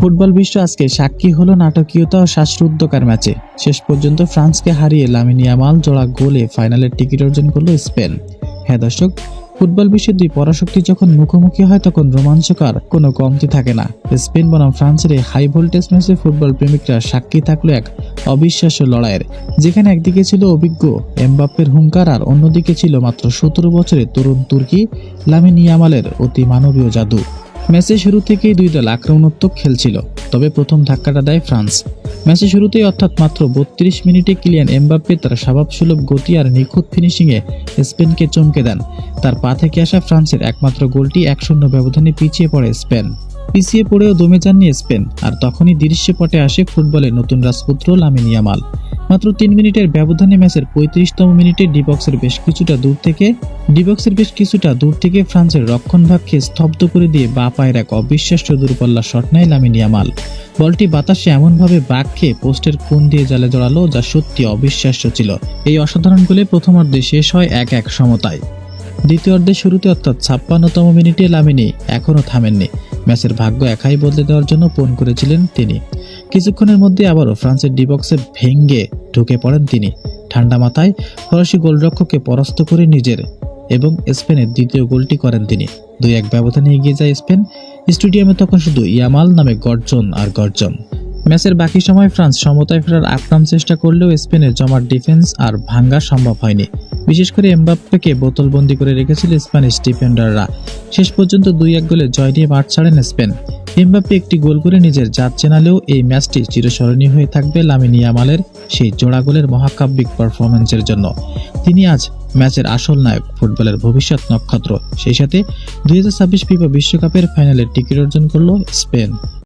Football বিশ্ব আজকে সাক্ষী হলো নাটকীয়তা ও শ্বাসরুদ্ধকর ম্যাচে। শেষ পর্যন্ত ফ্রান্সকে হারিয়ে লামিন ইয়ামাল জোড়া গোলে ফাইনালের টিকিট অর্জন করলো স্পেন। হ্যাঁ দর্শক, ফুটবল বিশ্বের দুই পরাশক্তি যখন মুখোমুখি হয় তখন রোমাঞ্চকর কোনো কমতি থাকে না। স্পেন বনাম ফ্রান্সের এই হাই ভোল্টেজ ম্যাচে ফুটবল প্রেমিকরা সাক্ষী থাকলো এক অবিশ্বাস্য লড়াইয়ের, যেখানে একদিকে ছিল অভিজ্ঞ এমবাপ্পের হুঙ্কার আর অন্যদিকে ছিল মাত্র 17 বছরের তরুণ তুর্কি লামিন ইয়ামালের অতি মানবীয় জাদু। ম্যাচের শুরু থেকেই দুই দল আক্রমণাত্মক খেলছিল, তবে প্রথম ধাক্কাটা দেয় ফ্রান্স। ম্যাচের শুরুতেই অর্থাৎ মাত্র 32 মিনিটে কিলিয়ান এমবাপ্পে তার স্বভাবসুলভ গতি আর নিখুঁত ফিনিশিংয়ে স্পেনকে চমকে দেন। তার পা থেকে আসা ফ্রান্সের একমাত্র গোলটি 1-0 ব্যবধানে পিছিয়ে পড়ে স্পেন। পিছিয়ে পড়েও দমে যাননি স্পেন, আর তখনই দৃশ্যপটে আসে ফুটবলের নতুন রাজপুত্র লামিন ইয়ামাল। মাত্র 3 মিনিটের ব্যবধানে ম্যাচের 35তম মিনিটে ডিবক্সের বেশ কিছুটা দূর থেকে ফ্রান্সের রক্ষণভাগকে স্তব্ধ করে দিয়ে বাঁ পায়ের এক অবিশ্বাস্য দূরপাল্লা শট নেয় লামিন ইয়ামাল। বলটি বাতাসে এমনভাবে বাঁক খেয়ে পোস্টের কোণ দিয়ে জালে জড়ালো, যা সত্যি অবিশ্বাস্য ছিল। এই অসাধারণ গোলে প্রথমার্ধে শেষ হয় 1-1 সমতায়। দ্বিতীয়ার্ধের শুরুতে অর্থাৎ 56তম মিনিটে লামিনি এখনও থামেননি। ম্যাচের ভাগ্য একাই বদলে দেওয়ার জন্য ফোন করেছিলেন তিনি। কিছুক্ষণের মধ্যে আবারও ফ্রান্সের ডিবক্সে ভেঙ্গে ঢুকে পড়েন তিনি। ঠান্ডা মাথায় ফরাসি গোলরক্ষককে পরাস্ত করে নিজের এবং স্পেনের দ্বিতীয় গোলটি করেন তিনি। 2-1 ব্যবধানে এগিয়ে যায় স্পেন। স্টেডিয়ামে তখন শুধু ইয়ামাল নামে গর্জন আর গর্জন। ম্যাচের বাকি সময় ফ্রান্স সমতায় ফেরার আপ্রাণ চেষ্টা করলেও স্পেনের জমাট ডিফেন্স আর ভাঙ্গা সম্ভব হয়নি। বিশেষ করে এমবাপ্পেকে বোতলবন্দি করে রেখেছিল স্প্যানিশ ডিফেন্ডাররা। শেষ পর্যন্ত 2-1 গোলে জয় নিয়ে মাঠ ছাড়েন স্পেন। এমবাপ্পে একটি গোল করে নিজের জাত চেনালেও এই ম্যাচটি চিরস্মরণীয় হয়ে থাকবে লামিন ইয়ামালের সেই জোড়া গোলের মহাকাব্যিক পারফরম্যান্সের জন্য। তিনি আজ ম্যাচের আসল নায়ক, ফুটবলের ভবিষ্যৎ নক্ষত্র। সেই সাথে 2026 ফিফা বিশ্বকাপের ফাইনালের টিকিট অর্জন করল স্পেন।